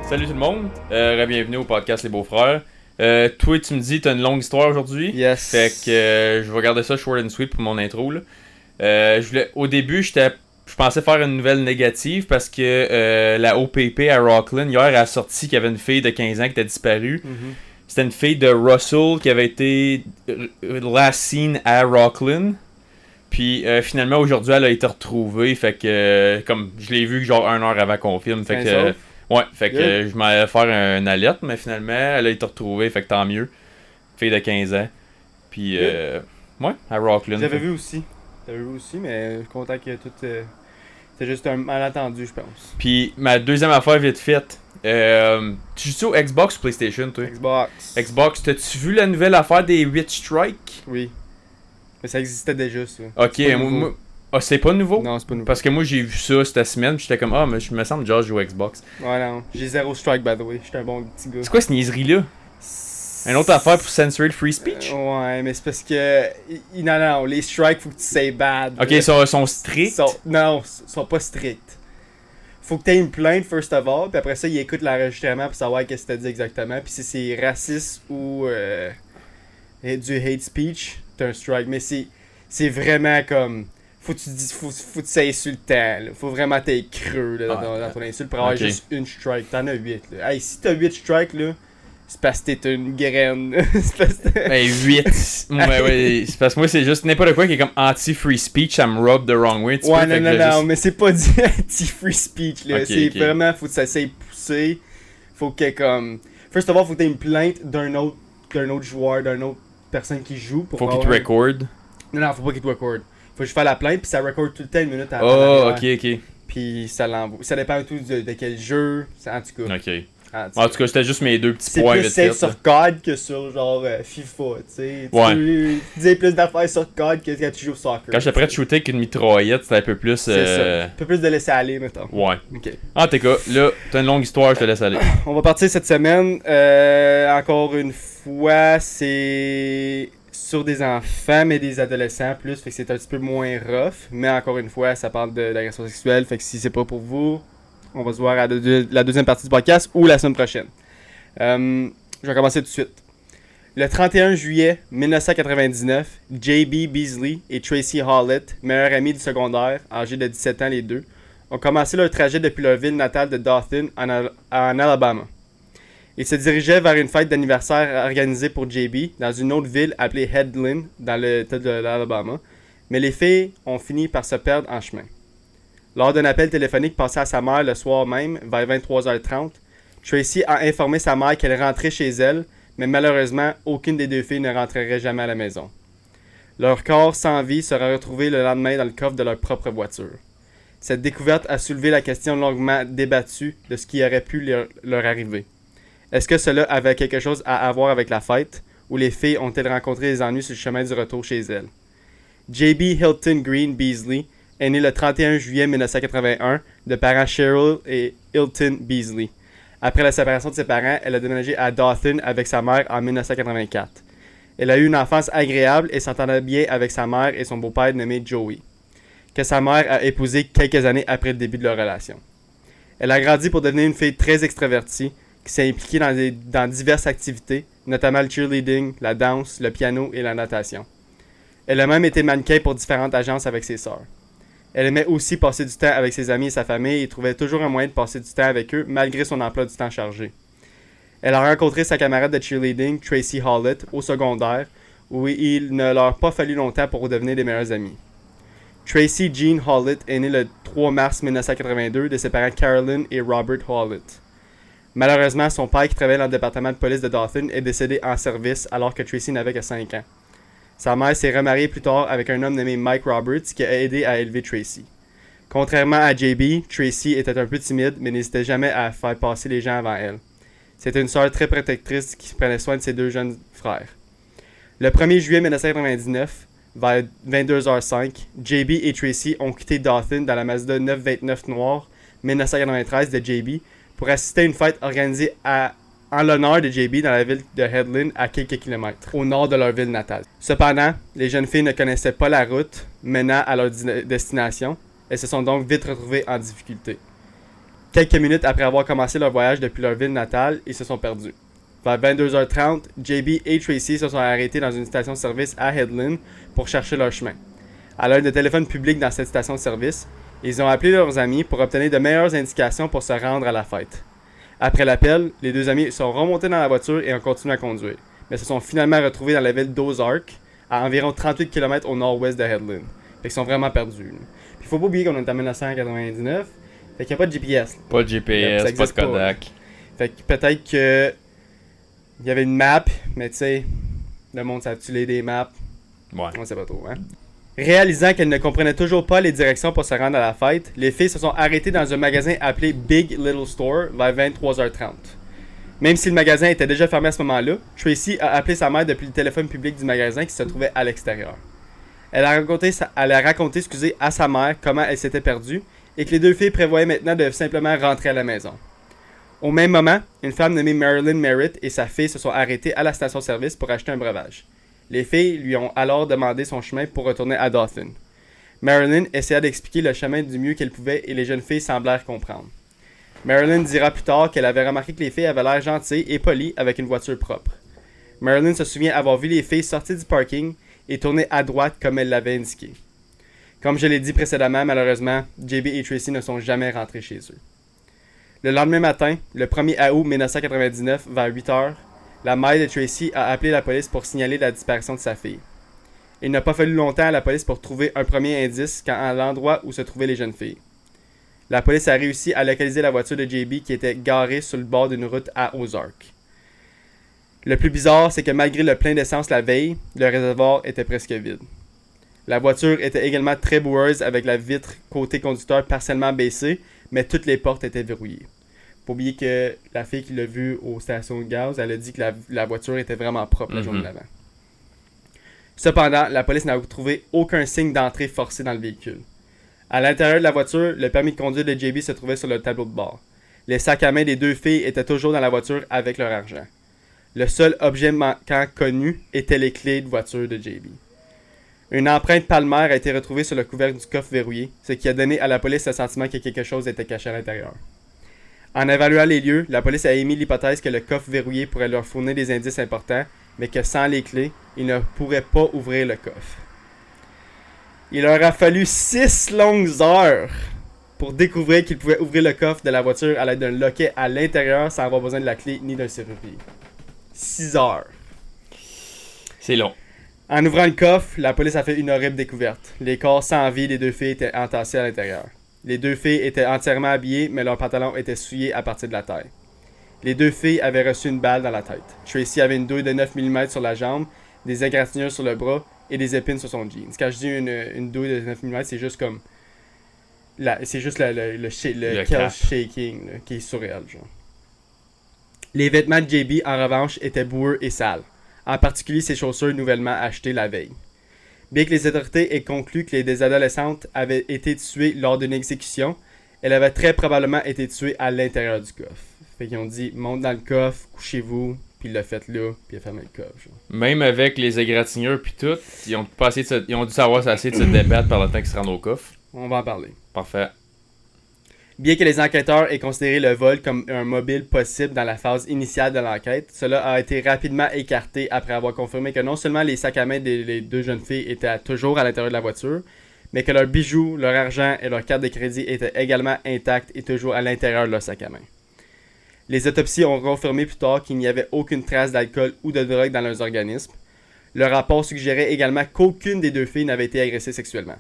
Salut tout le monde, bienvenue au podcast Les Beaux-Frères. Toi, tu me dis, t'as une longue histoire aujourd'hui. Yes. Fait que je vais garder ça short and sweet pour mon intro. Là. Au début, je pensais faire une nouvelle négative parce que la OPP à Rockland, hier, a sorti qu'il y avait une fille de 15 ans qui était disparue. Mm-hmm. C'était une fille de Russell qui avait été last seen à Rockland. Puis finalement, aujourd'hui, elle a été retrouvée. Fait que, comme je l'ai vu genre 1 heure avant qu'on filme. Fait que. Ouais, fait que je m'allais faire une alerte, mais finalement, elle a été retrouvée, fait que tant mieux. Fille de 15 ans. Puis, ouais, à Rockland. J'avais vu aussi. Mais je suis content que tout. C'est juste un malentendu, je pense. Puis, ma deuxième affaire vite faite. Tu joues au Xbox ou PlayStation, toi? Xbox, t'as-tu vu la nouvelle affaire des Witch Strike? Oui. Mais ça existait déjà, ça. Ok, moi. Ah, c'est pas nouveau? Non, c'est pas nouveau. Parce que moi, j'ai vu ça cette semaine, pis j'étais comme, mais je me semble déjà jouer au Xbox. Ouais, non. J'ai 0 strike, by the way. J'étais un bon petit gars. C'est quoi cette niaiserie-là? Une autre affaire pour censorer le free speech? Ouais, mais c'est parce que. Non, les strikes, faut que tu say bad. Ok, ils sont stricts? Non, ils sont pas stricts. Faut que tu aies une plainte, first of all, puis après ça, ils écoutent l'enregistrement pour savoir qu'est-ce que t'as dit exactement. Puis si c'est raciste ou du hate speech, t'as un strike. Mais c'est vraiment comme. Faut que tu sois insultant, là. Faut vraiment t'être creux là, dans ton insulte pour avoir juste une strike. T'en as 8. Là. Hey, si t'as 8 strikes, là, c'est parce que t'es une graine. C'est parce que... Ben 8. Ouais, c'est parce que moi c'est juste n'importe quoi qui est comme anti-free speech, ça me rub the wrong way. Ouais, non, mais c'est pas du anti-free speech. Là. Okay, vraiment, faut que ça s'aille pousser. Faut que comme. First of all, faut que t'aies une plainte d'un autre joueur, d'une autre personne qui joue. Faut qu'il te record. Non, faut pas qu'il te record. Faut que je fasse la plainte, puis ça record tout le temps 1 minute avant. Oh, ok. Puis ça l'envoie. Ça dépend tout de quel jeu. En tout cas. Ok. En tout cas, c'était juste mes deux petits points. C'est plus safe sur COD que sur genre FIFA, tu sais. Ouais. Tu dis plus d'affaires sur COD que quand tu joues au soccer. Quand j'étais prêt de shooter avec une mitraillette, c'était un peu plus. C'est ça. Un peu plus de laisser aller, mettons. Ouais. Ok. En tout cas, là, t'as une longue histoire, je te laisse aller. On va partir cette semaine. Encore une fois, c'est sur des enfants, mais des adolescents plus. Fait que c'est un petit peu moins rough. Mais encore une fois, ça parle d'agression sexuelle. Fait que si c'est pas pour vous, on va se voir à la deuxième partie du podcast ou la semaine prochaine. Je vais commencer tout de suite. Le 31 juillet 1999, J.B. Beasley et Tracy Hallett, meilleurs amis du secondaire, âgés de 17 ans les deux, ont commencé leur trajet depuis leur ville natale de Dothan en Alabama. Ils se dirigeaient vers une fête d'anniversaire organisée pour J.B. dans une autre ville appelée Headland, dans l'État de l'Alabama, mais les filles ont fini par se perdre en chemin. Lors d'un appel téléphonique passé à sa mère le soir même, vers 23h30, Tracy a informé sa mère qu'elle rentrait chez elle, mais malheureusement, aucune des deux filles ne rentrerait jamais à la maison. Leur corps sans vie sera retrouvé le lendemain dans le coffre de leur propre voiture. Cette découverte a soulevé la question longuement débattue de ce qui aurait pu leur arriver. Est-ce que cela avait quelque chose à voir avec la fête, ou les filles ont-elles rencontré des ennuis sur le chemin du retour chez elles? J.B. Hilton Green Beasley est né le 31 juillet 1981 de parents Cheryl et Hilton Beasley. Après la séparation de ses parents, elle a déménagé à Dothan avec sa mère en 1984. Elle a eu une enfance agréable et s'entendait bien avec sa mère et son beau-père nommé Joey, que sa mère a épousé quelques années après le début de leur relation. Elle a grandi pour devenir une fille très extravertie qui s'est impliquée dans diverses activités, notamment le cheerleading, la danse, le piano et la natation. Elle a même été mannequin pour différentes agences avec ses sœurs. Elle aimait aussi passer du temps avec ses amis et sa famille et trouvait toujours un moyen de passer du temps avec eux malgré son emploi du temps chargé. Elle a rencontré sa camarade de cheerleading, Tracy Hallett, au secondaire, où il ne leur a pas fallu longtemps pour devenir des meilleurs amis. Tracy Jean Hallett est née le 3 mars 1982 de ses parents Carolyn et Robert Hallett. Malheureusement, son père qui travaillait dans le département de police de Dothan est décédé en service alors que Tracy n'avait que 5 ans. Sa mère s'est remariée plus tard avec un homme nommé Mike Roberts qui a aidé à élever Tracy. Contrairement à JB, Tracy était un peu timide mais n'hésitait jamais à faire passer les gens avant elle. C'était une sœur très protectrice qui prenait soin de ses deux jeunes frères. Le 1er juillet 1999, vers 22h05, JB et Tracy ont quitté Dothan dans la Mazda 929 noire 1993 de JB pour assister à une fête organisée en l'honneur de JB dans la ville de Headland à quelques kilomètres, au nord de leur ville natale. Cependant, les jeunes filles ne connaissaient pas la route menant à leur destination et se sont donc vite retrouvées en difficulté. Quelques minutes après avoir commencé leur voyage depuis leur ville natale, ils se sont perdus. Vers 22h30, JB et Tracy se sont arrêtés dans une station-service à Headland pour chercher leur chemin. À l'aide de téléphone public dans cette station-service, ils ont appelé leurs amis pour obtenir de meilleures indications pour se rendre à la fête. Après l'appel, les deux amis sont remontés dans la voiture et ont continué à conduire, mais se sont finalement retrouvés dans la ville d'Ozark, à environ 38 km au nord-ouest de Headland. Fait qu'ils sont vraiment perdus. Puis faut pas oublier qu'on est en 1999, fait qu'il n'y a pas de GPS. Pas de GPS, pas de Kodak. Fait que peut-être que il y avait une map, mais tu sais, le monde s'attulait des maps. Ouais. On sait pas trop, hein. Réalisant qu'elles ne comprenaient toujours pas les directions pour se rendre à la fête, les filles se sont arrêtées dans un magasin appelé Big Little Store vers 23h30. Même si le magasin était déjà fermé à ce moment-là, Tracy a appelé sa mère depuis le téléphone public du magasin qui se trouvait à l'extérieur. Elle a raconté à sa mère comment elle s'était perdue et que les deux filles prévoyaient maintenant de simplement rentrer à la maison. Au même moment, une femme nommée Marilyn Merritt et sa fille se sont arrêtées à la station-service pour acheter un breuvage. Les filles lui ont alors demandé son chemin pour retourner à Dothan. Marilyn essaya d'expliquer le chemin du mieux qu'elle pouvait et les jeunes filles semblèrent comprendre. Marilyn dira plus tard qu'elle avait remarqué que les filles avaient l'air gentilles et polies avec une voiture propre. Marilyn se souvient avoir vu les filles sortir du parking et tourner à droite comme elle l'avait indiqué. Comme je l'ai dit précédemment, malheureusement, JB et Tracy ne sont jamais rentrés chez eux. Le lendemain matin, le 1er août 1999, vers 8h, la mère de Tracy a appelé la police pour signaler la disparition de sa fille. Il n'a pas fallu longtemps à la police pour trouver un premier indice à l'endroit où se trouvaient les jeunes filles. La police a réussi à localiser la voiture de JB qui était garée sur le bord d'une route à Ozark. Le plus bizarre, c'est que malgré le plein d'essence la veille, le réservoir était presque vide. La voiture était également très boueuse avec la vitre côté conducteur partiellement baissée, mais toutes les portes étaient verrouillées. Faut oublier que la fille qui l'a vue aux stations de gaz, elle a dit que la voiture était vraiment propre la journée d'avant. Cependant, la police n'a trouvé aucun signe d'entrée forcée dans le véhicule. À l'intérieur de la voiture, le permis de conduire de JB se trouvait sur le tableau de bord. Les sacs à main des deux filles étaient toujours dans la voiture avec leur argent. Le seul objet manquant connu était les clés de voiture de JB. Une empreinte palmaire a été retrouvée sur le couvercle du coffre verrouillé, ce qui a donné à la police le sentiment que quelque chose était caché à l'intérieur. En évaluant les lieux, la police a émis l'hypothèse que le coffre verrouillé pourrait leur fournir des indices importants, mais que sans les clés, ils ne pourraient pas ouvrir le coffre. Il leur a fallu 6 longues heures pour découvrir qu'ils pouvaient ouvrir le coffre de la voiture à l'aide d'un loquet à l'intérieur sans avoir besoin de la clé ni d'un serrurier. 6 heures. C'est long. En ouvrant le coffre, la police a fait une horrible découverte. Les corps sans vie des deux filles étaient entassés à l'intérieur. Les deux filles étaient entièrement habillées, mais leurs pantalons étaient souillés à partir de la taille. Les deux filles avaient reçu une balle dans la tête. Tracy avait une douille de 9 mm sur la jambe, des égratignures sur le bras et des épines sur son jeans. Quand je dis une douille de 9 mm, c'est juste comme... c'est juste le kill shaking là, qui est surréel. Genre. Les vêtements de JB, en revanche, étaient boueux et sales. En particulier ses chaussures nouvellement achetées la veille. Bien que les autorités aient conclu que les deux adolescentes avaient été tuées lors d'une exécution, elles avaient très probablement été tuées à l'intérieur du coffre. Fait qu'ils ont dit, monte dans le coffre, couchez-vous, puis le faites là, puis il a fermé le coffre. Genre. Même avec les égratignures puis tout, ils ont dû savoir assez de se débattre par le temps qu'ils se rendent au coffre. On va en parler. Parfait. Bien que les enquêteurs aient considéré le vol comme un mobile possible dans la phase initiale de l'enquête, cela a été rapidement écarté après avoir confirmé que non seulement les sacs à main des deux jeunes filles étaient toujours à l'intérieur de la voiture, mais que leurs bijoux, leur argent et leur carte de crédit étaient également intacts et toujours à l'intérieur de leur sac à main. Les autopsies ont confirmé plus tard qu'il n'y avait aucune trace d'alcool ou de drogue dans leurs organismes. Le rapport suggérait également qu'aucune des deux filles n'avait été agressée sexuellement.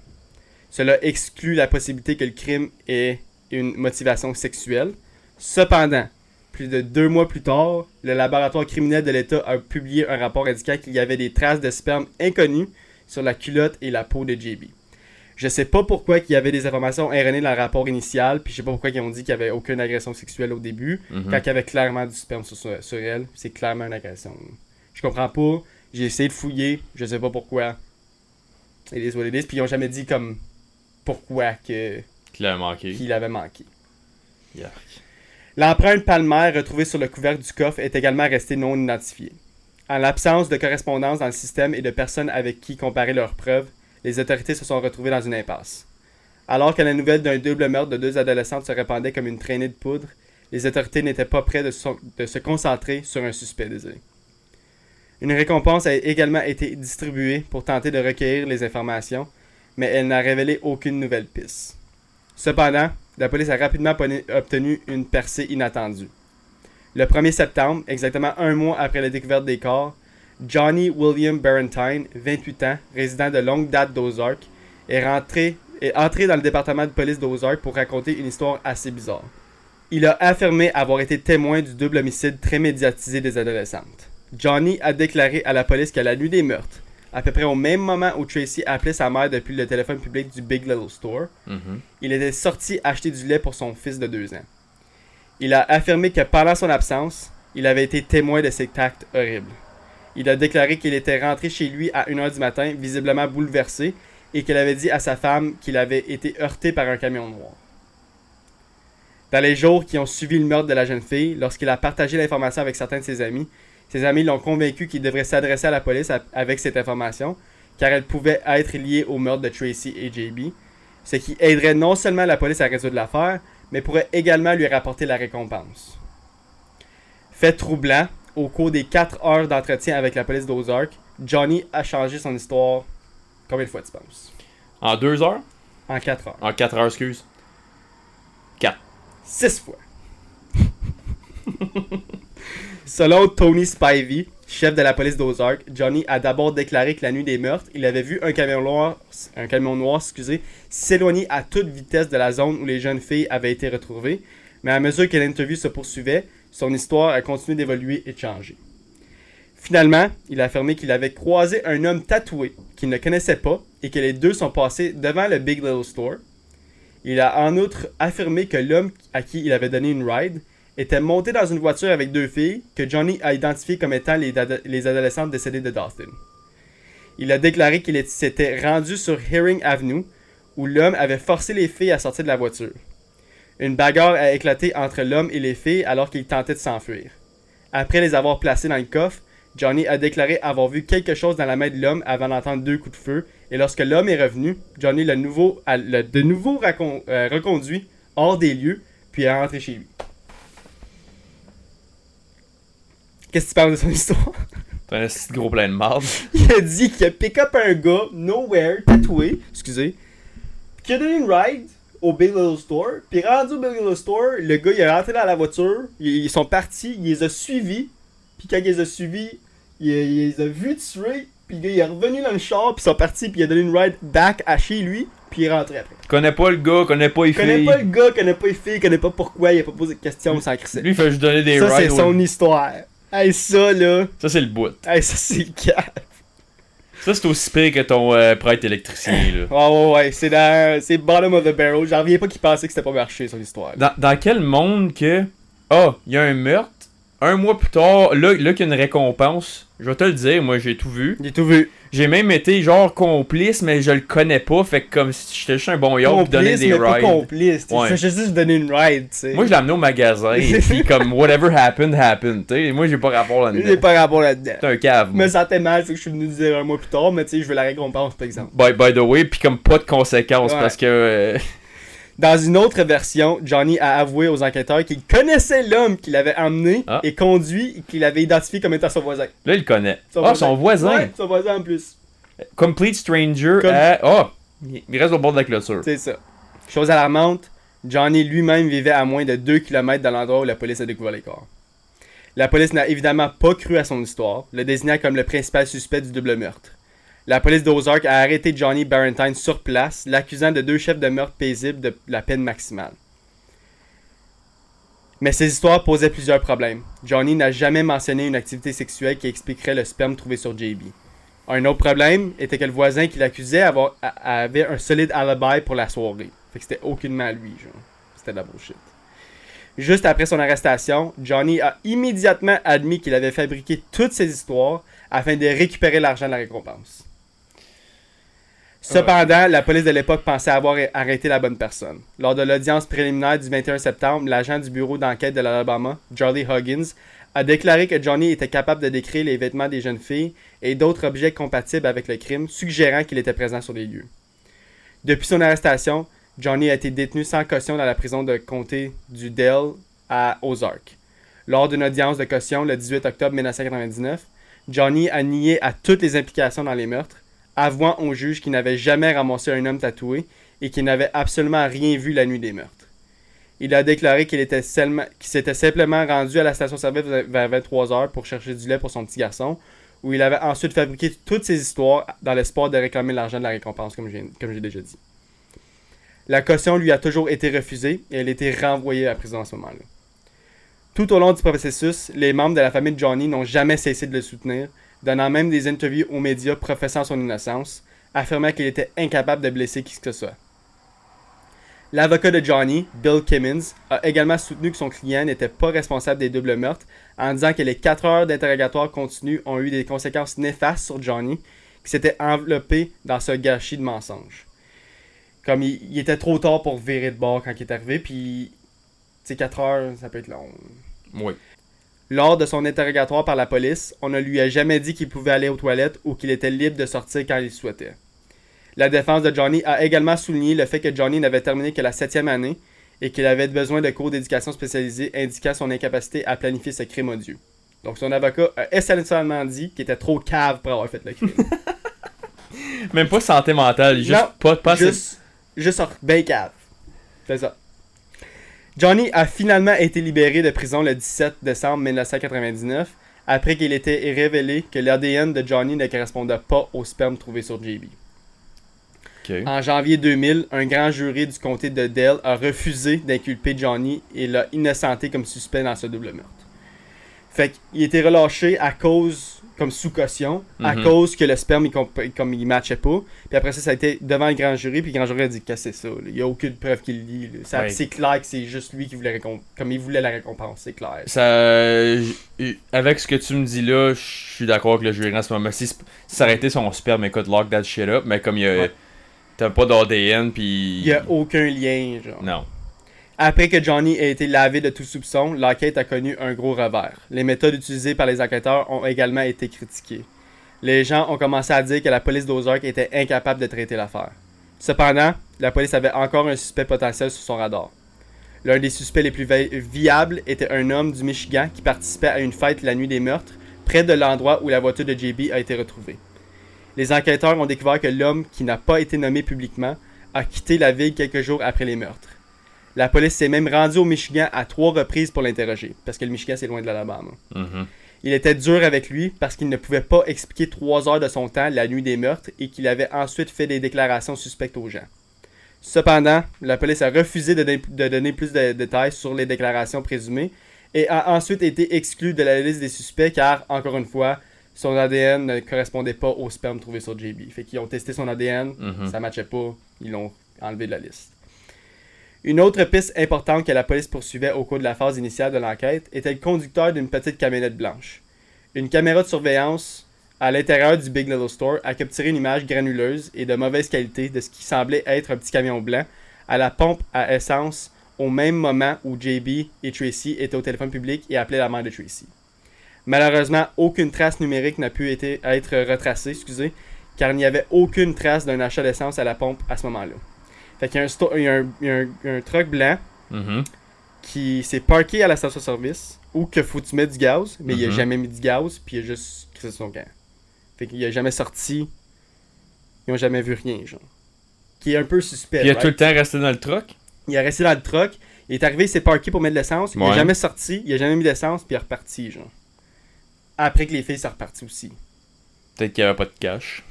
Cela exclut la possibilité que le crime ait une motivation sexuelle. Cependant, plus de 2 mois plus tard, le laboratoire criminel de l'État a publié un rapport indiquant qu'il y avait des traces de sperme inconnues sur la culotte et la peau de JB. Je sais pas pourquoi il y avait des informations erronées dans le rapport initial, puis je sais pas pourquoi ils ont dit qu'il y avait aucune agression sexuelle au début, quand il y avait clairement du sperme sur elle. C'est clairement une agression. Je comprends pas, j'ai essayé de fouiller, je sais pas pourquoi. Et les puis ils ont jamais dit comme pourquoi qu'il avait manqué. Yark. L'empreinte palmaire retrouvée sur le couvercle du coffre est également restée non identifiée. En l'absence de correspondance dans le système et de personnes avec qui comparer leurs preuves, les autorités se sont retrouvées dans une impasse. Alors que la nouvelle d'un double meurtre de 2 adolescentes se répandait comme une traînée de poudre, les autorités n'étaient pas prêtes de se concentrer sur un suspect désolé. Une récompense a également été distribuée pour tenter de recueillir les informations, mais elle n'a révélé aucune nouvelle piste. Cependant, la police a rapidement obtenu une percée inattendue. Le 1er septembre, exactement un mois après la découverte des corps, Johnny William Barentine, 28 ans, résident de longue date d'Ozark, est entré dans le département de police d'Ozark pour raconter une histoire assez bizarre. Il a affirmé avoir été témoin du double homicide très médiatisé des adolescentes. Johnny a déclaré à la police qu'à la nuit des meurtres, à peu près au même moment où Tracy appelait sa mère depuis le téléphone public du Big Little Store, il était sorti acheter du lait pour son fils de 2 ans. Il a affirmé que pendant son absence, il avait été témoin de cet acte horrible. Il a déclaré qu'il était rentré chez lui à 1h du matin, visiblement bouleversé, et qu'il avait dit à sa femme qu'il avait été heurté par un camion noir. Dans les jours qui ont suivi le meurtre de la jeune fille, lorsqu'il a partagé l'information avec certains de ses amis l'ont convaincu qu'il devrait s'adresser à la police avec cette information, car elle pouvait être liée au meurtre de Tracy et JB, ce qui aiderait non seulement la police à résoudre l'affaire, mais pourrait également lui rapporter la récompense. Fait troublant, au cours des 4 heures d'entretien avec la police d'Ozark, Johnny a changé son histoire. Combien de fois tu penses? En 2 heures? En 4 heures. En 4 heures, excuse. 4. 6 fois. Selon Tony Spivey, chef de la police d'Ozark, Johnny a d'abord déclaré que la nuit des meurtres, il avait vu un camion noir s'éloigner à toute vitesse de la zone où les jeunes filles avaient été retrouvées, mais à mesure que l'interview se poursuivait, son histoire a continué d'évoluer et de changer. Finalement, il a affirmé qu'il avait croisé un homme tatoué qu'il ne connaissait pas et que les deux sont passés devant le Big Little Store. Il a en outre affirmé que l'homme à qui il avait donné une ride était monté dans une voiture avec 2 filles que Johnny a identifiées comme étant les adolescentes décédées de Dothan. Il a déclaré qu'il s'était rendu sur Herring Avenue où l'homme avait forcé les filles à sortir de la voiture. Une bagarre a éclaté entre l'homme et les filles alors qu'ils tentaient de s'enfuir. Après les avoir placées dans le coffre, Johnny a déclaré avoir vu quelque chose dans la main de l'homme avant d'entendre 2 coups de feu, et lorsque l'homme est revenu, Johnny l'a de nouveau reconduit hors des lieux, puis est rentré chez lui. Qu'est-ce que tu parles de son histoire? T'as un petit gros plein de marde. Il a dit qu'il a pick up un gars, nowhere, tatoué, qui a donné une ride au Big Little Store, puis rendu au Big Little Store, le gars il est rentré dans la voiture, ils sont partis, il les a suivis, puis quand il les a suivis, il les a vus tuer, puis le gars il est revenu dans le char, puis ils sont partis, puis il a donné une ride back à chez lui, puis il est rentré après. Connais pas le gars, connais pas les filles. Connais pas le gars, connais pas les filles, connais pas pourquoi, il a pas posé de questions sans crisser. Lui il fait juste donner des rides. rides. Ça c'est son histoire. Hey ça là. Ça c'est le bout. Hey ça c'est le cas. Ça c'est aussi pire que ton prêtre électricien là. Oh ouais, c'est bottom of the barrel. J'en reviens pas qu'il pensait que c'était pas marché son histoire. Dans quel monde que il y a un meurtre, un mois plus tard, là qu'il y a une récompense, je vais te le dire, moi j'ai tout vu. J'ai tout vu. J'ai même été genre complice, mais je le connais pas, fait que comme si j'étais juste un bon yard pis donner des rides. Pas complice, ouais. C'est juste donner une ride, tu sais. Moi je l'ai amené au magasin, et puis comme whatever happened, t'sais. Moi j'ai pas rapport là-dedans. J'ai pas rapport là-dedans. T'es un cave. Je me sentais mal, fait que je suis venu dire un mois plus tard, mais tu sais, je veux la récompense par exemple. By the way, pis comme pas de conséquences, parce que... Dans une autre version, Johnny a avoué aux enquêteurs qu'il connaissait l'homme qu'il avait emmené et conduit et qu'il avait identifié comme étant son voisin. Là, il le connaît. Son voisin. Ouais, son voisin en plus. Complete stranger il reste au bord de la clôture. C'est ça. Chose alarmante, Johnny lui-même vivait à moins de 2 km de l'endroit où la police a découvert les corps. La police n'a évidemment pas cru à son histoire, le désignant comme le principal suspect du double meurtre. La police d'Ozark a arrêté Johnny Barentine sur place, l'accusant de 2 chefs de meurtre paisibles de la peine maximale. Mais ces histoires posaient plusieurs problèmes. Johnny n'a jamais mentionné une activité sexuelle qui expliquerait le sperme trouvé sur JB. Un autre problème était que le voisin qui l'accusait avait un solide alibi pour la soirée. Fait que c'était aucunement lui, genre. C'était de la bullshit. Juste après son arrestation, Johnny a immédiatement admis qu'il avait fabriqué toutes ces histoires afin de récupérer l'argent de la récompense. Cependant, la police de l'époque pensait avoir arrêté la bonne personne. Lors de l'audience préliminaire du 21 septembre, l'agent du bureau d'enquête de l'Alabama, Charlie Huggins, a déclaré que Johnny était capable de décrire les vêtements des jeunes filles et d'autres objets compatibles avec le crime, suggérant qu'il était présent sur les lieux. Depuis son arrestation, Johnny a été détenu sans caution dans la prison de comté du Dale à Ozark. Lors d'une audience de caution le 18 octobre 1999, Johnny a nié à toutes les implications dans les meurtres, avouant au juge qu'il n'avait jamais ramassé un homme tatoué et qu'il n'avait absolument rien vu la nuit des meurtres. Il a déclaré qu'il s'était simplement rendu à la station-service vers 23h pour chercher du lait pour son petit garçon, où il avait ensuite fabriqué toutes ces histoires dans l'espoir de réclamer l'argent de la récompense, comme j'ai déjà dit. La caution lui a toujours été refusée et elle a été renvoyée à la prison à ce moment-là. Tout au long du processus, les membres de la famille de Johnny n'ont jamais cessé de le soutenir, donnant même des interviews aux médias professant son innocence, affirmant qu'il était incapable de blesser qui que ce soit. L'avocat de Johnny, Bill Kimmins, a également soutenu que son client n'était pas responsable des doubles meurtres en disant que les 4 heures d'interrogatoire continu ont eu des conséquences néfastes sur Johnny, qui s'était enveloppé dans ce gâchis de mensonges. Comme il était trop tard pour virer de bord quand il est arrivé, puis 4 heures, ça peut être long. Oui. Lors de son interrogatoire par la police, on ne lui a jamais dit qu'il pouvait aller aux toilettes ou qu'il était libre de sortir quand il souhaitait. La défense de Johnny a également souligné le fait que Johnny n'avait terminé que la 7e année et qu'il avait besoin de cours d'éducation spécialisés indiquant son incapacité à planifier ce crime odieux. Donc son avocat a essentiellement dit qu'il était trop cave pour avoir fait le crime. Même pas santé mentale, juste non, pas juste ben cave. C'est ça. Johnny a finalement été libéré de prison le 17 décembre 1999 après qu'il ait révélé que l'ADN de Johnny ne correspondait pas au sperme trouvé sur JB. Okay. En janvier 2000, un grand jury du comté de Dale a refusé d'inculper Johnny et l'a innocenté comme suspect dans ce double meurtre. Fait qu'il a été relâché à cause, comme sous caution, à cause que le sperme il matchait pas. Puis après ça a été devant le grand jury, puis le grand jury a dit que c'est ça. Il n'y a aucune preuve qu'il le lit. C'est clair que c'est juste lui qui voulait comme il voulait la récompense, c'est clair. Avec ce que tu me dis là, je suis d'accord avec le jury en ce moment. Si ça aurait été son sperme, écoute, lock that shit up, mais comme il y a... T'as pas d'ADN, puis... Il n'y a aucun lien, genre. Non. Après que Johnny ait été lavé de tout soupçon, l'enquête a connu un gros revers. Les méthodes utilisées par les enquêteurs ont également été critiquées. Les gens ont commencé à dire que la police d'Ozark était incapable de traiter l'affaire. Cependant, la police avait encore un suspect potentiel sur son radar. L'un des suspects les plus viables était un homme du Michigan qui participait à une fête la nuit des meurtres, près de l'endroit où la voiture de JB a été retrouvée. Les enquêteurs ont découvert que l'homme, qui n'a pas été nommé publiquement, a quitté la ville quelques jours après les meurtres. La police s'est même rendue au Michigan à 3 reprises pour l'interroger, parce que le Michigan c'est loin de l'Alabama. Il était dur avec lui parce qu'il ne pouvait pas expliquer 3 heures de son temps la nuit des meurtres et qu'il avait ensuite fait des déclarations suspectes aux gens. Cependant, la police a refusé de donner plus de détails sur les déclarations présumées et a ensuite été exclue de la liste des suspects car, encore une fois, son ADN ne correspondait pas au sperme trouvé sur JB. Fait qu'ils ont testé son ADN, ça matchait pas, ils l'ont enlevé de la liste. Une autre piste importante que la police poursuivait au cours de la phase initiale de l'enquête était le conducteur d'une petite camionnette blanche. Une caméra de surveillance à l'intérieur du Big Little Store a capturé une image granuleuse et de mauvaise qualité de ce qui semblait être un petit camion blanc à la pompe à essence au même moment où JB et Tracy étaient au téléphone public et appelaient la mère de Tracy. Malheureusement, aucune trace numérique n'a pu être retracée, car il n'y avait aucune trace d'un achat d'essence à la pompe à ce moment-là. Fait qu'il y a un truck blanc qui s'est parké à la station-service où que faut que tu mettes du gaz, mais il a jamais mis du gaz, puis il a juste crissé son camp. Fait qu'il a jamais sorti, ils ont jamais vu rien, genre. Qui est un peu suspect. Il a tout le temps resté dans le truck? Il est resté dans le truck, il est arrivé, il s'est parké pour mettre de l'essence, il a jamais sorti, il a jamais mis d'essence, puis il est reparti, genre. Après que les filles sont reparties aussi. Peut-être qu'il n'y avait pas de cash.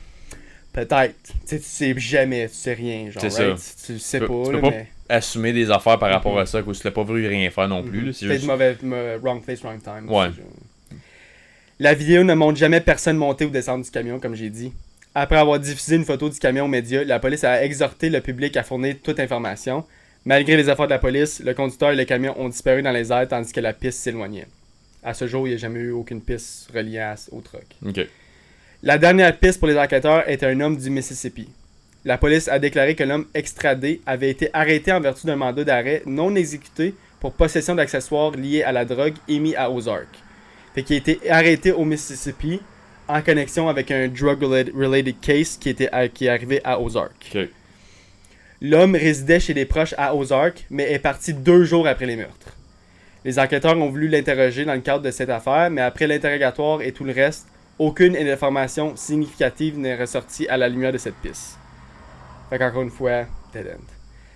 Peut-être. Tu sais jamais, tu sais rien. Genre, c'est right? ça. Tu sais tu pas, peux là, pas assumer des affaires par rapport à ça, que tu l'as pas vu rien faire non plus. Là, c'est peut-être juste... wrong place, wrong time. Ouais. La vidéo ne montre jamais personne monter ou descendre du camion, comme j'ai dit. Après avoir diffusé une photo du camion aux médias, la police a exhorté le public à fournir toute information. Malgré les efforts de la police, le conducteur et le camion ont disparu dans les airs tandis que la piste s'éloignait. À ce jour, il n'y a jamais eu aucune piste reliée au truck. Okay. La dernière piste pour les enquêteurs était un homme du Mississippi. La police a déclaré que l'homme extradé avait été arrêté en vertu d'un mandat d'arrêt non exécuté pour possession d'accessoires liés à la drogue émis à Ozark. Fait qu'il a été arrêté au Mississippi en connexion avec un drug-related case qui est arrivé à Ozark. Okay. L'homme résidait chez des proches à Ozark, mais est parti 2 jours après les meurtres. Les enquêteurs ont voulu l'interroger dans le cadre de cette affaire, mais après l'interrogatoire et tout le reste, aucune information significative n'est ressortie à la lumière de cette piste. Fait qu'encore une fois, dead end.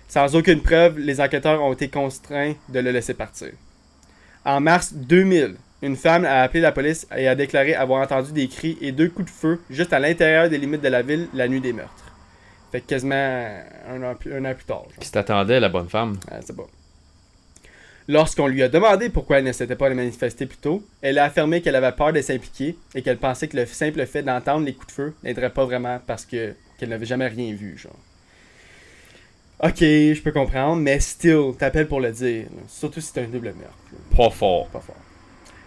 Sans aucune preuve, les enquêteurs ont été contraints de le laisser partir. En mars 2000, une femme a appelé la police et a déclaré avoir entendu des cris et 2 coups de feu juste à l'intérieur des limites de la ville la nuit des meurtres. Fait que quasiment un an plus tard. Qui s'attendait, la bonne femme? C'est bon. Lorsqu'on lui a demandé pourquoi elle ne s'était pas manifestée plus tôt, elle a affirmé qu'elle avait peur de s'impliquer et qu'elle pensait que le simple fait d'entendre les coups de feu n'aiderait pas vraiment parce qu'elle n'avait jamais rien vu, genre. Ok, je peux comprendre, mais still, t'appelles pour le dire. Là. Surtout si c'est un double meurtre. Pas fort. Pas fort.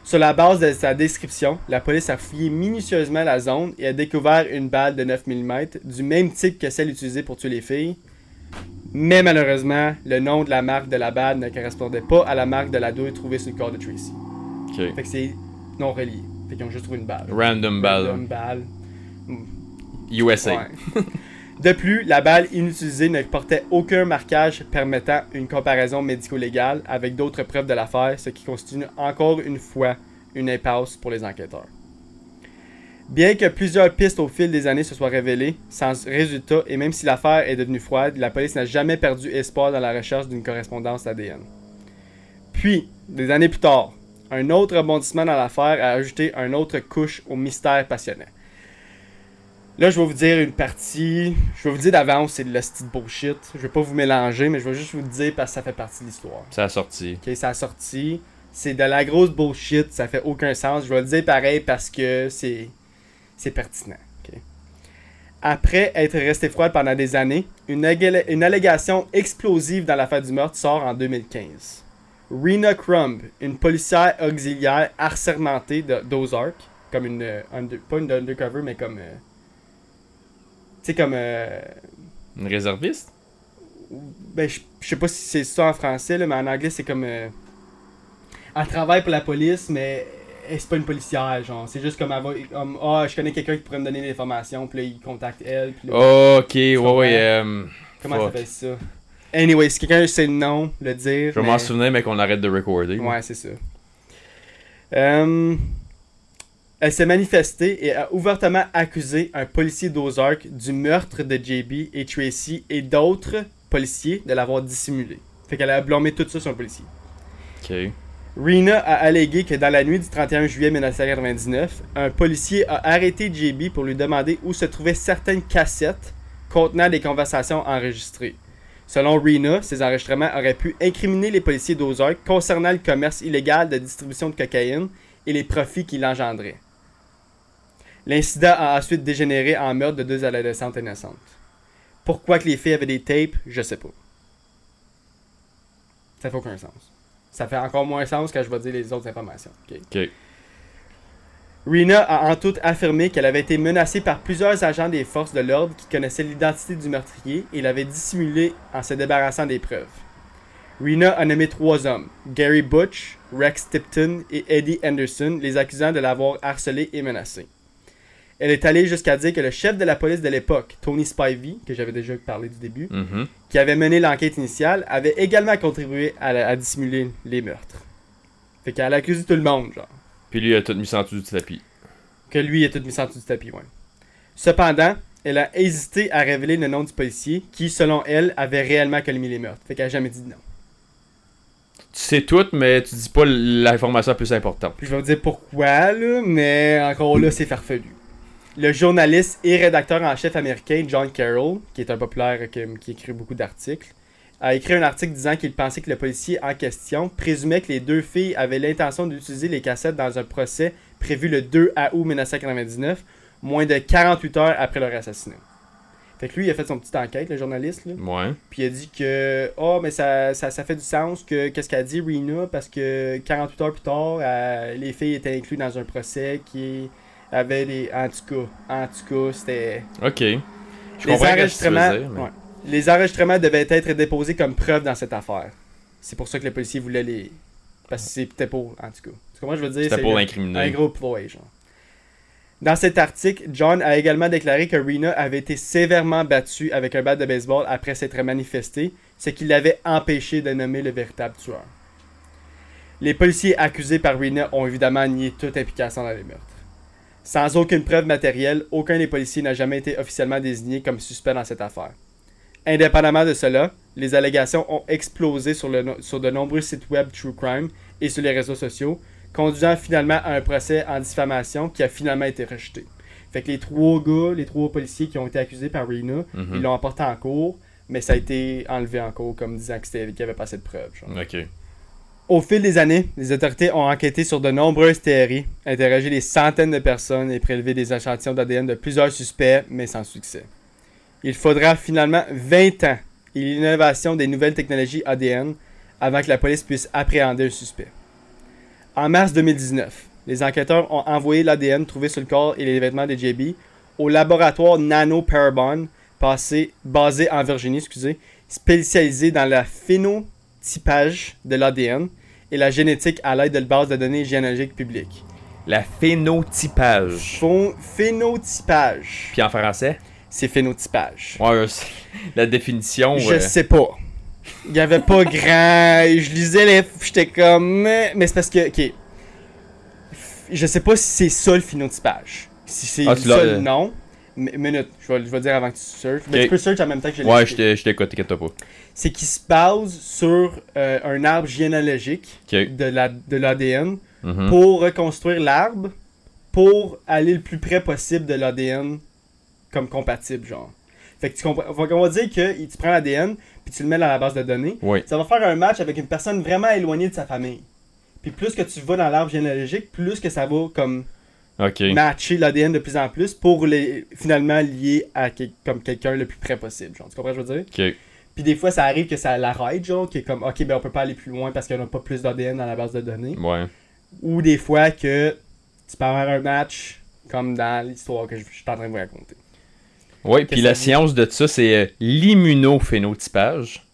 Sur la base de sa description, la police a fouillé minutieusement la zone et a découvert une balle de 9 mm du même type que celle utilisée pour tuer les filles. Mais malheureusement, le nom de la marque de la balle ne correspondait pas à la marque de la douille trouvée sur le corps de Tracy. Ok. Fait que c'est non relié. Fait qu'ils ont juste trouvé une balle. Random balle. Random balle. USA. Ouais. De plus, la balle inutilisée ne portait aucun marquage permettant une comparaison médico-légale avec d'autres preuves de l'affaire, ce qui constitue encore une fois une impasse pour les enquêteurs. Bien que plusieurs pistes au fil des années se soient révélées, sans résultat, et même si l'affaire est devenue froide, la police n'a jamais perdu espoir dans la recherche d'une correspondance ADN. Puis, des années plus tard, un autre rebondissement dans l'affaire a ajouté une autre couche au mystère passionnant. Là, je vais vous dire une partie. Je vais vous dire d'avance, c'est de la petite bullshit. Je vais pas vous mélanger, mais je vais juste vous le dire parce que ça fait partie de l'histoire. Ça a sorti. Ok, ça a sorti. C'est de la grosse bullshit, ça fait aucun sens. Je vais le dire pareil parce que c'est pertinent. Okay. Après être resté froide pendant des années, une allégation explosive dans l'affaire du meurtre sort en 2015. Rena Crumb, une policière auxiliaire assermentée d'Ozark, comme pas une undercover, mais comme... tu sais, comme... Une réserviste? Ben, je sais pas si c'est ça en français, là, mais en anglais, c'est comme... elle travaille pour la police, mais c'est pas une policière, genre. C'est juste comme elle va... je connais quelqu'un qui pourrait me donner l'information, puis là, il contacte elle. Puis là, ok, ouais. Comment ça s'appelle ça? Anyway, si quelqu'un sait le nom, le dire. Je vais m'en souvenir, mais qu'on arrête de recorder. Ouais, c'est ça. Elle s'est manifestée et a ouvertement accusé un policier d'Ozark du meurtre de JB et Tracy et d'autres policiers de l'avoir dissimulé. Fait qu'elle a blâmé tout ça sur un policier. Ok. Rena a allégué que dans la nuit du 31 juillet 1999, un policier a arrêté JB pour lui demander où se trouvaient certaines cassettes contenant des conversations enregistrées. Selon Rena, ces enregistrements auraient pu incriminer les policiers d'Ozark concernant le commerce illégal de distribution de cocaïne et les profits qu'il engendrait. L'incident a ensuite dégénéré en meurtre de 2 adolescentes innocentes. Pourquoi que les filles avaient des tapes, je sais pas. Ça fait aucun sens. Ça fait encore moins sens quand je vais dire les autres informations. Ok. Rena a en tout affirmé qu'elle avait été menacée par plusieurs agents des forces de l'ordre qui connaissaient l'identité du meurtrier et l'avaient dissimulé en se débarrassant des preuves. Rena a nommé 3 hommes, Gary Butch, Rex Tipton et Eddie Anderson, les accusant de l'avoir harcelé et menacé. Elle est allée jusqu'à dire que le chef de la police de l'époque, Tony Spivey, que j'avais déjà parlé du début, qui avait mené l'enquête initiale, avait également contribué à dissimuler les meurtres. Fait qu'elle a accusé tout le monde, genre. Puis lui, il a tout mis ça en dessous du tapis. Que lui, il a tout mis ça en dessous du tapis, ouais. Cependant, elle a hésité à révéler le nom du policier, qui, selon elle, avait réellement commis les meurtres. Fait qu'elle a jamais dit non. Tu sais tout, mais tu dis pas l'information la plus importante. Puis je vais vous dire pourquoi, là, mais encore là, c'est farfelu. Le journaliste et rédacteur en chef américain John Carroll, qui est un populaire qui écrit beaucoup d'articles, a écrit un article disant qu'il pensait que le policier en question présumait que les 2 filles avaient l'intention d'utiliser les cassettes dans un procès prévu le 2 août 1999, moins de 48 heures après leur assassinat. Fait que lui, il a fait son petite enquête, le journaliste, là. Ouais. Puis il a dit que mais ça fait du sens que qu'est-ce qu'a dit Rena, parce que 48 heures plus tard, les filles étaient incluses dans un procès qui avait des... En tout cas, c'était... Ok. Je les comprends enregistrements, ce que tu veux dire, mais... ouais. Les enregistrements devaient être déposés comme preuve dans cette affaire. C'est pour ça que le policier voulait les... Parce que c'était pour... En tout cas. C'est comment je veux dire? C'était pour l'incriminer. Un gros ploy, genre. Dans cet article, John a également déclaré que Rena avait été sévèrement battue avec un bat de baseball après s'être manifesté, ce qui l'avait empêché de nommer le véritable tueur. Les policiers accusés par Rena ont évidemment nié toute implication dans les meurtres. Sans aucune preuve matérielle, aucun des policiers n'a jamais été officiellement désigné comme suspect dans cette affaire. Indépendamment de cela, les allégations ont explosé sur de nombreux sites web True Crime et sur les réseaux sociaux, conduisant finalement à un procès en diffamation qui a finalement été rejeté. Fait que les trois policiers qui ont été accusés par Rena, ils l'ont emporté en cours, mais ça a été enlevé en cours comme disant qu'il n'y avait pas assez de preuves. Genre. Ok. Au fil des années, les autorités ont enquêté sur de nombreuses théories, interrogé des centaines de personnes et prélevé des échantillons d'ADN de plusieurs suspects, mais sans succès. Il faudra finalement 20 ans et l'innovation des nouvelles technologies ADN avant que la police puisse appréhender un suspect. En mars 2019, les enquêteurs ont envoyé l'ADN trouvé sur le corps et les vêtements de JB au laboratoire Nano Parabon, basé en Virginie, spécialisé dans la phénotypage de l'ADN et la génétique à l'aide de bases de données généalogiques publiques. La phénotypage. Phénotypage. Puis en français? C'est phénotypage. Ouais, la définition... Je sais pas. Il n'y avait pas grand... Je lisais les... J'étais comme... Mais c'est parce que... Ok. Je sais pas si c'est ça le phénotypage. Si c'est ça le nom. Minute. Je vais dire avant que tu searches. Mais tu peux search en même temps que je l'ai. Ouais, je t'écoute, t'inquiète pas. C'est qu'il se base sur un arbre généalogique de l'ADN pour reconstruire l'arbre pour aller le plus près possible de l'ADN comme compatible, genre. Fait que on va dire que tu prends l'ADN puis tu le mets dans la base de données. Oui. Ça va faire un match avec une personne vraiment éloignée de sa famille. Puis plus que tu vas dans l'arbre généalogique, plus que ça va comme matcher l'ADN de plus en plus pour finalement lier à comme quelqu'un le plus près possible. Genre, tu comprends ce que je veux dire? Ok. Puis des fois, ça arrive que ça l'arrête, genre, qui est comme, ok, ben on peut pas aller plus loin parce qu'on a pas plus d'ADN dans la base de données. Ouais. Ou des fois que tu peux avoir un match comme dans l'histoire que je suis en train de vous raconter. Oui, puis la science de ça, c'est l'immunophénotypage.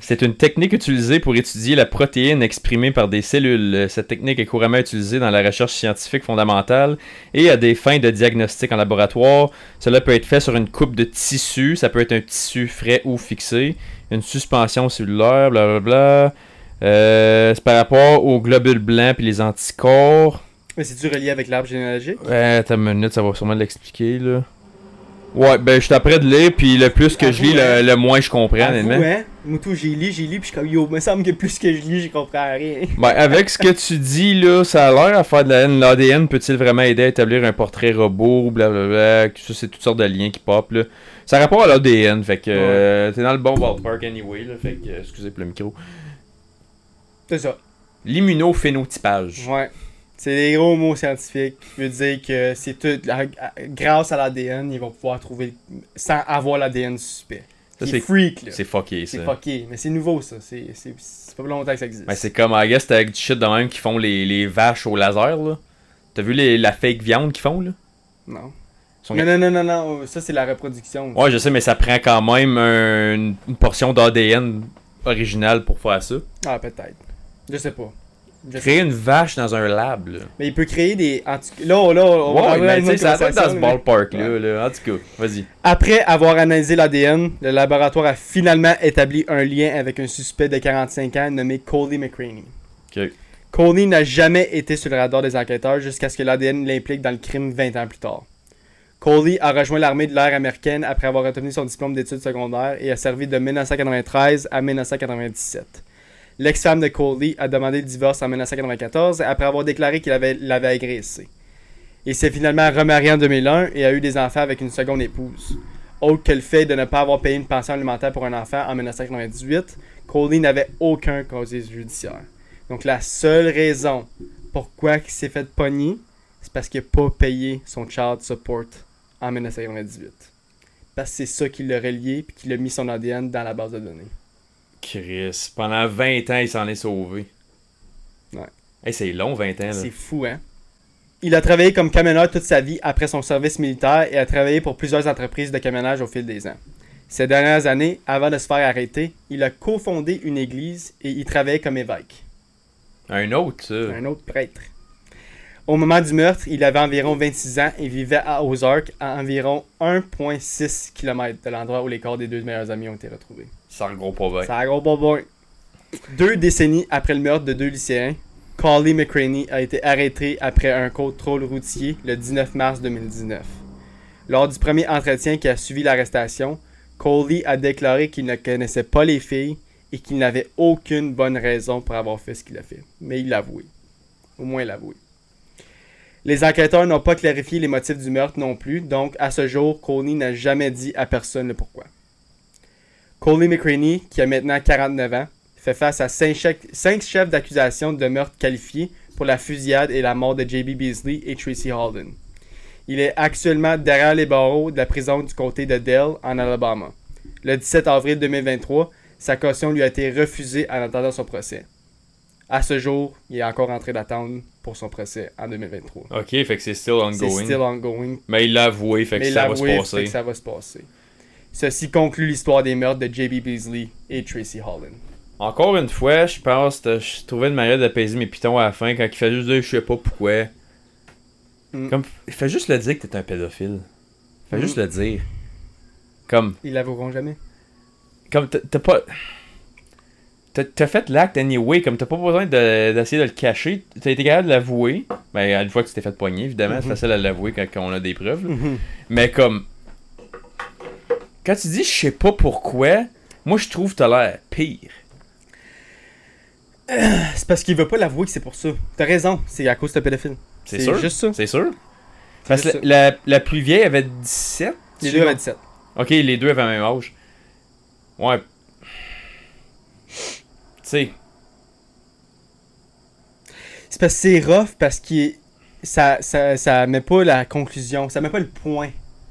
C'est une technique utilisée pour étudier la protéine exprimée par des cellules. Cette technique est couramment utilisée dans la recherche scientifique fondamentale et à des fins de diagnostic en laboratoire. Cela peut être fait sur une coupe de tissu. Ça peut être un tissu frais ou fixé. Une suspension cellulaire, blablabla. C'est par rapport aux globules blancs et les anticorps. Mais c'est-tu relié avec l'arbre généalogique? Attends une minute, ça va sûrement l'expliquer, là. Ouais, ben je suis après de lire, puis le plus que je lis, le moins je comprends, honnêtement. Ouais, Moutou, j'ai lu, puis je suis comme, yo, me semble que plus que je lis, je comprends rien. Ben, avec ce que tu dis, là, ça a l'air à faire de l'ADN peut-il vraiment aider à établir un portrait robot, blablabla, ça c'est toutes sortes de liens qui pop, là. Ça a rapport à l'ADN, fait que t'es dans le bon ballpark anyway, là, fait que, excusez pour le micro. C'est ça. L'immunophénotypage. Ouais. C'est des gros mots scientifiques qui veut dire que c'est tout. Grâce à l'ADN, ils vont pouvoir trouver sans avoir l'ADN du suspect. C'est freak, là. C'est fucké, ça. C'est fucké, mais c'est nouveau, ça. C'est pas longtemps que ça existe. Ben, c'est comme, I guess, avec du shit de même qui font les vaches au laser, là. T'as vu la fake viande qu'ils font, là? Non. Non. Ça, c'est la reproduction. Ouais, je sais, mais ça prend quand même une portion d'ADN originale pour faire ça. Ah, peut-être. Je sais pas. Créer une vache dans un lab, là. Mais il peut créer des... Là, on va mais tu sais, ça va être dans ce ballpark, là. En tout cas, vas-y. Après avoir analysé l'ADN, le laboratoire a finalement établi un lien avec un suspect de 45 ans nommé Coley McCraney. OK. Coley n'a jamais été sur le radar des enquêteurs jusqu'à ce que l'ADN l'implique dans le crime 20 ans plus tard. Coley a rejoint l'armée de l'air américaine après avoir obtenu son diplôme d'études secondaires et a servi de 1993 à 1997. L'ex-femme de Coley a demandé le divorce en 1994 après avoir déclaré qu'il l'avait agressé. Il s'est finalement remarié en 2001 et a eu des enfants avec une seconde épouse. Autre que le fait de ne pas avoir payé une pension alimentaire pour un enfant en 1998, Coley n'avait aucun casier judiciaire. Donc la seule raison pourquoi il s'est fait pogner, c'est parce qu'il n'a pas payé son child support en 1998. Parce que c'est ça qui l'a relié et qui l'a mis son ADN dans la base de données. Chris, pendant 20 ans, il s'en est sauvé. Ouais. Hey, c'est long, 20 ans, là. C'est fou, hein? Il a travaillé comme camionneur toute sa vie après son service militaire et a travaillé pour plusieurs entreprises de camionnage au fil des ans. Ces dernières années, avant de se faire arrêter, il a cofondé une église et y travaillait comme évêque. Un autre, ça. Un autre prêtre. Au moment du meurtre, il avait environ 26 ans et vivait à Ozark, à environ 1,6 km de l'endroit où les corps des deux meilleurs amis ont été retrouvés. Ça en gros pas bien. Ça a gros pas bien. 2 décennies après le meurtre de 2 lycéens, Coley McCraney a été arrêté après un contrôle routier le 19 mars 2019. Lors du premier entretien qui a suivi l'arrestation, Coley a déclaré qu'il ne connaissait pas les filles et qu'il n'avait aucune bonne raison pour avoir fait ce qu'il a fait. Mais il l'a avoué. Au moins il l'a avoué. Les enquêteurs n'ont pas clarifié les motifs du meurtre non plus, donc à ce jour, Coley n'a jamais dit à personne le pourquoi. Coley McCraney, qui a maintenant 49 ans, fait face à 5 chefs d'accusation de meurtre qualifiés pour la fusillade et la mort de J.B. Beasley et Tracy Holden. Il est actuellement derrière les barreaux de la prison du comté de Dale, en Alabama. Le 17 avril 2023, sa caution lui a été refusée en attendant son procès. À ce jour, il est encore en train d'attendre pour son procès en 2023. Ok, fait que c'est still ongoing. C'est still ongoing. Mais il l'a avoué, fait que Mais ça va se fait passer. que ça va se passer. Ceci conclut l'histoire des meurtres de J.B. Beasley et Tracy Holden. Encore une fois, je pense que je trouvais une manière d'apaiser mes pitons à la fin quand il fait juste dire je sais pas pourquoi. Comme, il fait juste le dire que t'es un pédophile. Fait juste le dire. Comme. Ils l'avoueront jamais. Comme t'as pas. T'as fait l'acte anyway, comme t'as pas besoin d'essayer de le cacher. T'as été capable de l'avouer. Ben, une fois que tu t'es fait poigner, évidemment, c'est facile à l'avouer quand on a des preuves. Mais comme. Quand tu dis je sais pas pourquoi, moi je trouve que t'as l'air pire. C'est parce qu'il veut pas l'avouer que c'est pour ça. T'as raison, c'est à cause de pédophile. C'est sûr. Juste ça. C'est sûr. Parce que la plus vieille avait 17. Les deux avaient 17. Ok, les deux avaient le même âge. Ouais. Tu sais. C'est parce que c'est rough parce que ça met pas la conclusion, ça met pas le point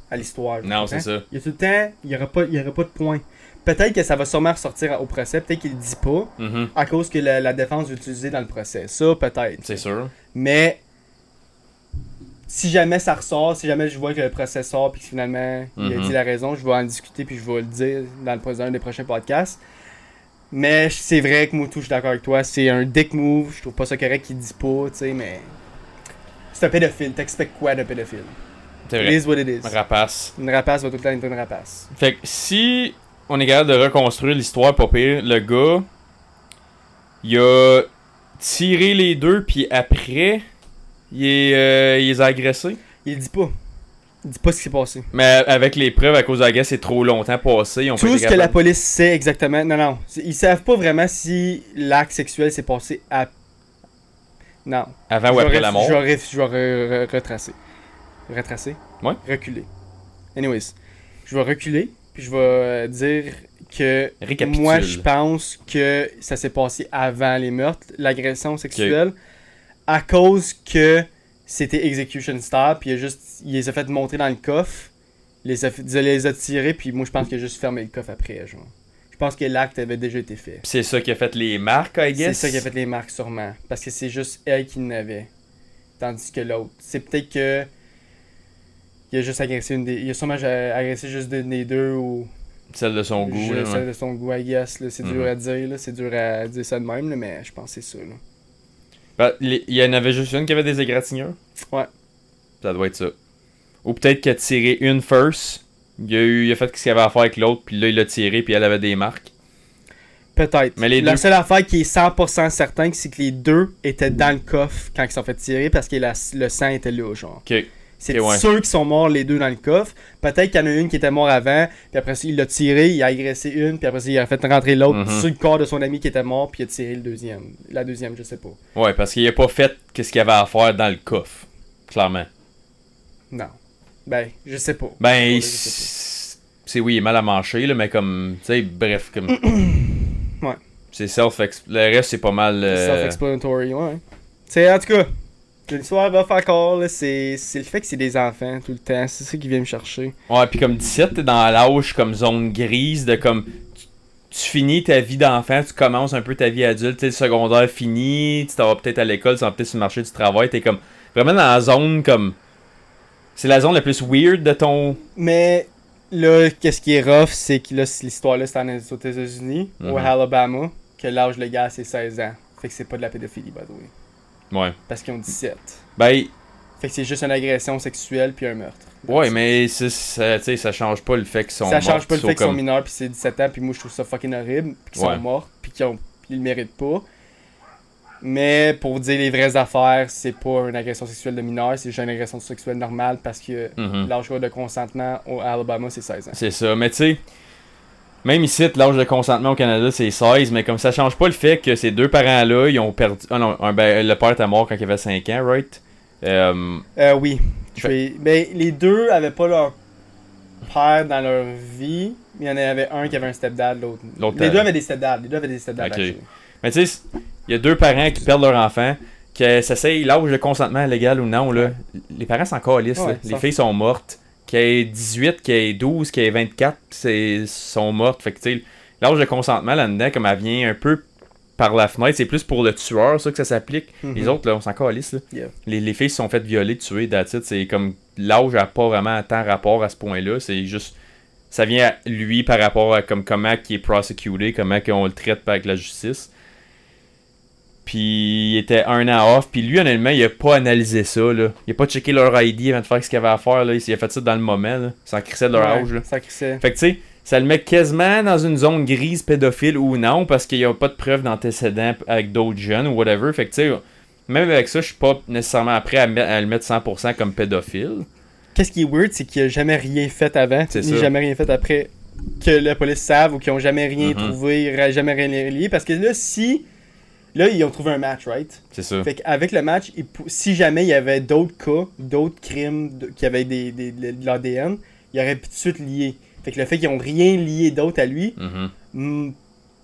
à l'histoire. Non, c'est ça. Il y a tout le temps, il y aura pas de point. Peut-être que ça va sûrement ressortir au procès, peut-être qu'il le dit pas, à cause que la défense va l'utiliser dans le procès. Ça, peut-être. C'est sûr. Mais si jamais ça ressort, si jamais je vois que le procès sort puis que finalement il a dit la raison, je vais en discuter puis je vais le dire dans un des prochains podcasts. Mais c'est vrai que moi tout, je suis d'accord avec toi, c'est un dick move, je trouve pas ça correct qu'il dit pas, tu sais, mais c'est un pédophile, t'expectes quoi d'un pédophile? C'est vrai. It is what it is. Rapace. Une rapace va tout le temps être une rapace. Fait que si on est capable de reconstruire l'histoire, pas pire, le gars, il a tiré les deux, puis après, il les a agressés. Il dit pas. Il dit pas ce qui s'est passé. Mais avec les preuves, à cause de la guerre, c'est trop longtemps passé. Ils ont pas Tout été ce que la capables. police sait exactement, non. Ils savent pas vraiment si l'acte sexuel s'est passé à... Non. Avant ou après la mort. Je vais retracer. Retracer? Ouais. Reculer. Anyways. Je vais reculer, puis je vais dire que Récapitule. moi, je pense que ça s'est passé avant les meurtres, l'agression sexuelle, à cause que c'était execution style, puis il les a fait montrer dans le coffre, il les a tirés, puis moi, je pense qu'il a juste fermé le coffre après, genre. Je pense que l'acte avait déjà été fait. C'est ça qui a fait les marques, I guess. C'est ça qui a fait les marques, sûrement. Parce que c'est juste elle qui n'avait. Tandis que l'autre. C'est peut-être que. Il a juste agressé une des. Il a sûrement agressé juste une des deux ou. Celle de son goût. Là, Celle de son goût, I guess. Là. C'est dur à dire. Là. C'est dur à dire ça de même, là, mais je pense que c'est ça. Là. Ben, il y en avait juste une qui avait des égratignures. Ouais. Ça doit être ça. Ou peut-être qu'il a tiré une first. Il a fait ce qu'il avait à faire avec l'autre, puis là, il l'a tiré, puis elle avait des marques. Peut-être. Mais les la deux... seule affaire qui est 100% certain, c'est que les deux étaient dans le coffre quand ils se sont fait tirer parce que le sang était là, genre. Ok. C'est ouais. sûr qu'ils sont morts les deux dans le coffre. Peut-être qu'il y en a une qui était morte avant, puis après ça, il l'a tiré, il a agressé une, puis après ça, il a fait rentrer l'autre sur le corps de son ami qui était mort, puis il a tiré le deuxième. La deuxième, je sais pas. Ouais, parce qu'il a pas fait ce qu'il avait à faire dans le coffre. Clairement. Non. Ben, je sais pas. Ben, c'est oui, il est mal à manger, là, mais comme, tu sais, bref, comme... Ouais. C'est le reste, c'est pas mal... Self-explanatory, ouais. C'est, en tout cas, l'histoire va faire encore, là, c'est le fait que c'est des enfants tout le temps, c'est ça qui vient me chercher. Ouais, puis comme 17, t'es dans l'âge comme zone grise de comme... Tu finis ta vie d'enfant, tu commences un peu ta vie adulte, tu sais, le secondaire fini, tu t'en vas peut-être à l'école, tu vas peut-être sur le marché du travail, t'es comme... Vraiment dans la zone comme... C'est la zone la plus weird de ton... Mais là, qu'est-ce qui est rough, c'est que là, l'histoire-là, c'est aux États-Unis, au Alabama, que l'âge légal, c'est 16 ans. Fait que c'est pas de la pédophilie, by the way. Ouais. Parce qu'ils ont 17. Ben, Fait que c'est juste une agression sexuelle puis un meurtre. ouais, mais ça change pas le fait qu'ils sont Ça change morts, pas le fait qu'ils sont comme... mineurs puis c'est 17 ans puis moi je trouve ça fucking horrible puis qu'ils Ouais. sont morts puis ils le méritent pas. Mais pour dire les vraies affaires, c'est pas une agression sexuelle de mineur, c'est juste une agression sexuelle normale parce que Mhm. l'âge de consentement à Alabama c'est 16 ans. C'est ça, mais tu sais, même ici, l'âge de consentement au Canada, c'est 16, mais comme ça change pas le fait que ces deux parents-là, ils ont perdu... Ah non, le père était mort quand il avait 5 ans, right? Oui. Mais les deux avaient pas leur père dans leur vie. Il y en avait un qui avait un stepdad, l'autre. Les deux avaient des stepdads. Ok. actually. Mais tu sais, il y a deux parents qui perdent leur enfant, que ça c'est l'âge de consentement légal ou non, là. Les parents sont calissent, Ouais, là. Les filles sont mortes. Qu'il y ait 18, qu'il y ait 12, qu'il y ait 24, sont mortes. Fait que tu sais, l'âge de consentement là-dedans, comme elle vient un peu par la fenêtre, c'est plus pour le tueur, ça, que ça s'applique. Les autres, là, on s'en calisse, là. Yeah. Les filles se sont faites violer, tuer, that's it. C'est comme l'âge n'a pas vraiment tant rapport à ce point-là. C'est juste. Ça vient à lui par rapport à comme comment il est prosecuté, comment on le traite avec la justice. Puis il était 1 an off. Puis lui, honnêtement, il a pas analysé ça. Là. Il a pas checké leur ID avant de faire ce qu'il avait à faire. Là. Il a fait ça dans le moment. Là. S'en crissait de leur âge. Là. Ça crissait. Fait que tu sais, ça le met quasiment dans une zone grise pédophile ou non, parce qu'il n'y a pas de preuve d'antécédent avec d'autres jeunes ou whatever. Fait que tu sais, même avec ça, je suis pas nécessairement prêt à le mettre 100% comme pédophile. Qu'est-ce qui est weird, c'est qu'il a jamais rien fait avant, C'est ni ça. jamais rien fait après que la police savent ou qu'ils ont jamais rien Mhm. trouvé, jamais rien lié. Parce que là, là, ils ont trouvé un match, right? C'est ça. Fait qu'avec le match, si jamais il y avait d'autres cas, d'autres crimes qui avaient de l'ADN, il aurait pu tout de suite lier. Fait que le fait qu'ils ont rien lié d'autre à lui Mhm.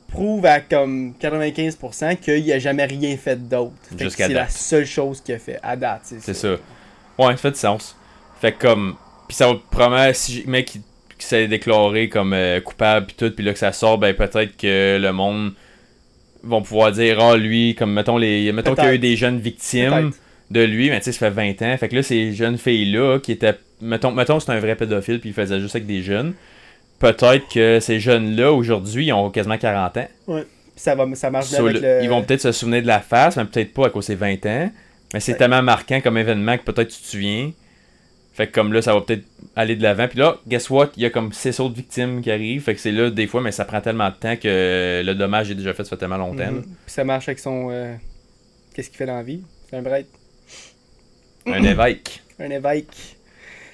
prouve à comme 95% qu'il a jamais rien fait d'autre. Fait que Jusqu'à c'est la date. seule chose qu'il a fait à date. C'est ça. Ouais, ça fait du sens. Fait que comme. Puis ça va probablement. Si le mec qui s'est déclaré comme coupable, puis tout, puis là que ça sort, ben peut-être que le monde vont pouvoir dire, ah, lui, comme mettons qu'il y a eu des jeunes victimes Peut-être. de lui, mais tu sais, ça fait 20 ans. Fait que là, ces jeunes filles-là qui étaient. Mettons c'est un vrai pédophile, puis il faisait juste avec des jeunes. Peut-être que ces jeunes-là, aujourd'hui, ils ont quasiment 40 ans. Ouais. Puis ça marche bien So, avec le... Ils vont peut-être se souvenir de la face, mais peut-être pas à cause c'est 20 ans. Mais c'est tellement marquant comme événement que peut-être tu te souviens. Fait que comme là, ça va peut-être aller de l'avant. Puis là, guess what? Il y a comme 6 autres victimes qui arrivent. Fait que c'est là, des fois, mais ça prend tellement de temps que le dommage est déjà fait, ça fait tellement longtemps. Mhm. là. Puis ça marche avec son... Qu'est-ce qu'il fait dans la vie? C'est un prêtre. Un évêque, Un évêque.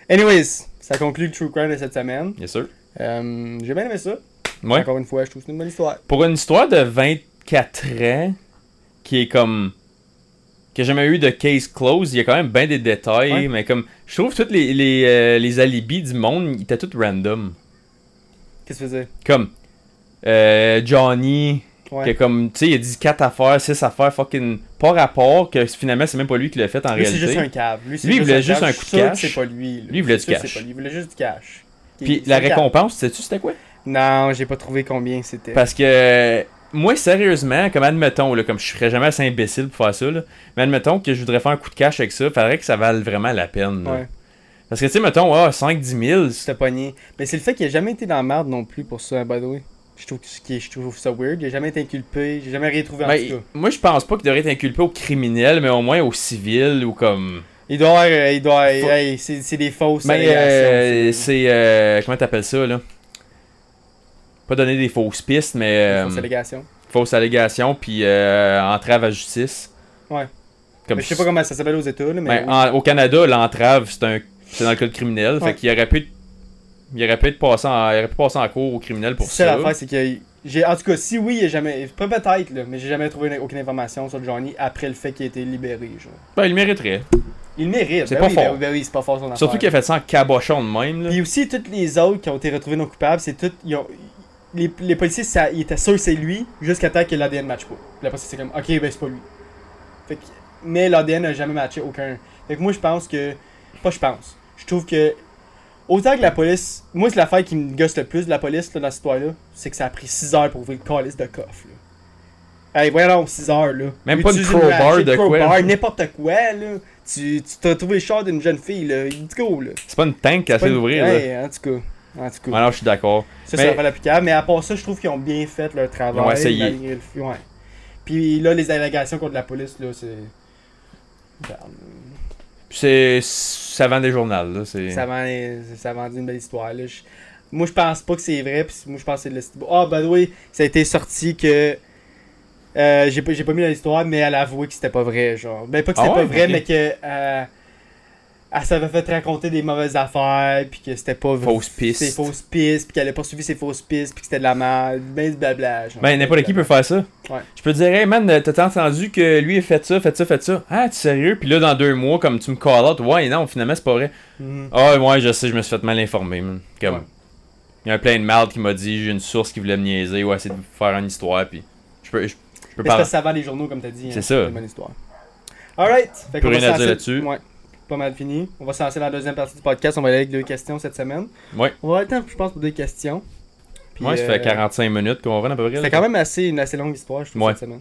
Anyways, ça conclut le True Crime de cette semaine. bien sûr. J'ai bien aimé ça. Ouais. Encore une fois, je trouve que c'est une bonne histoire. Pour une histoire de 24 ans, qui est comme... qui a jamais eu de case close, il y a quand même bien des détails, Ouais. mais comme... Je trouve que tous les alibis du monde, ils étaient tous random. Qu'est-ce que tu faisais? Comme... Johnny... Ouais. Que comme, tu sais, il a dit 4 affaires, 6 affaires, fucking pas rapport, que finalement c'est même pas lui qui l'a fait en Lui, c'est réalité. juste un cave. Lui, il voulait juste cave. un Je coup de suis sûr que cash. c'est pas lui. là. Lui, il voulait Je suis du sûr que cash. c'est pas lui. Il voulait juste du cash. Puis C'est la un cave. récompense, sais-tu c'était quoi? Non, j'ai pas trouvé combien c'était. Parce que moi, sérieusement, comme admettons, là, comme je serais jamais assez imbécile pour faire ça, là, mais admettons que je voudrais faire un coup de cash avec ça, faudrait que ça vale vraiment la peine. Là. Ouais, Parce que tu sais, mettons, 5-10 000, c'était pogné. Mais c'est le fait qu'il a jamais été dans la merde non plus pour ça, by the way. Je trouve ça weird. Il a jamais été inculpé. J'ai jamais rien trouvé en tout cas. moi je pense pas qu'il devrait être inculpé au criminel, mais au moins au civil ou comme. Il doit Faut- hey, c'est des fausses Mais allégations. c'est. Comment t'appelles ça, là? Pas donner des fausses pistes, mais. Des fausses allégations. Fausses allégations, puis entrave à justice. Ouais. Comme Mais je sais pas comment ça s'appelle aux États, là, mais. Ben, au Canada, l'entrave, c'est dans le code criminel. Ouais. Fait qu'il aurait pu être passé en cours au criminel pour c'est ça. l'affaire, c'est que. En tout cas, si oui, il a jamais. Peut-être, là, mais j'ai jamais trouvé aucune information sur Johnny après le fait qu'il a été libéré, genre. Ben, il le mériterait. Il le mérite. C'est ben pas oui, fort. Ben oui, c'est pas fort son affaire. Surtout qu'il a fait ça en cabochon de même. Là. Puis aussi, tous les autres qui ont été retrouvés non coupables, c'est tout. Les policiers, ils étaient sûrs que c'est lui, jusqu'à temps que l'ADN matche pas. Puis après, c'est comme, ok, ben c'est pas lui. Fait que, mais l'ADN n'a jamais matché aucun. Fait que moi, je pense que. Pas je pense. Je trouve que. Autant que la police. Moi, c'est l'affaire qui me gosse le plus de la police là, dans cette histoire-là. C'est que ça a pris 6 heures pour ouvrir le calice de coffre. Là. Hey, voyons, 6 heures là. Même pas une Utiliser crowbar machette, de quoi. crowbar, n'importe quoi là. Tu t'as trouvé le char d'une jeune fille là. Let's go là. C'est pas une tank qui a essayé d'ouvrir. là. Hey, en tout cas. Ouais, non, je suis d'accord. Ça, Mais- c'est l'affaire la plus calme. Mais à part ça, je trouve qu'ils ont bien fait leur travail. Ils ont essayé. malgré le- Ouais. Puis là, les allégations contre la police, là, c'est. Ça vend des journaux, là. Ça vend une belle histoire, là. Moi, je pense pas que c'est vrai, puis moi, je pense que c'est le... Ah, by the way, ça a été sorti que... j'ai pas mis dans l'histoire, mais elle a avoué que c'était pas vrai, genre. Ben, pas que c'était pas vrai, mais que... elle s'avait fait raconter des mauvaises affaires, puis que c'était pas vrai. Fausses pistes. C'était fausses pistes, puis qu'elle avait pas suivi ses fausses pistes, puis que c'était de la merde, ben du blabla. Genre, Ben, n'importe qui peut faire ça. Ouais. Je peux te dire, hey man, t'as entendu que lui a fait ça. Ah, tu sérieux? Puis là, dans 2 mois, comme tu me call out, ouais, non, finalement, c'est pas vrai. Ah, ouais, je sais, je me suis fait mal informer, man. Comme, Ouais. il y a un plein de merde qui m'a dit, j'ai une source qui voulait me niaiser ou essayer de faire une histoire, puis je peux Mais c'est pas. parce que ça vend les journaux, comme t'as dit. C'est ça. une bonne histoire. Alright. Fait Plus qu'on va rien à se dire lancer- là-dessus. Ouais. Pas mal fini. On va se lancer dans la deuxième partie du podcast. On va aller avec 2 questions cette semaine. Ouais. On va avoir le temps, je pense, pour 2 questions. Puis, Ouais, ça fait 45 minutes qu'on va à peu près. C'était quand même une assez longue histoire, je trouve, Ouais. cette semaine.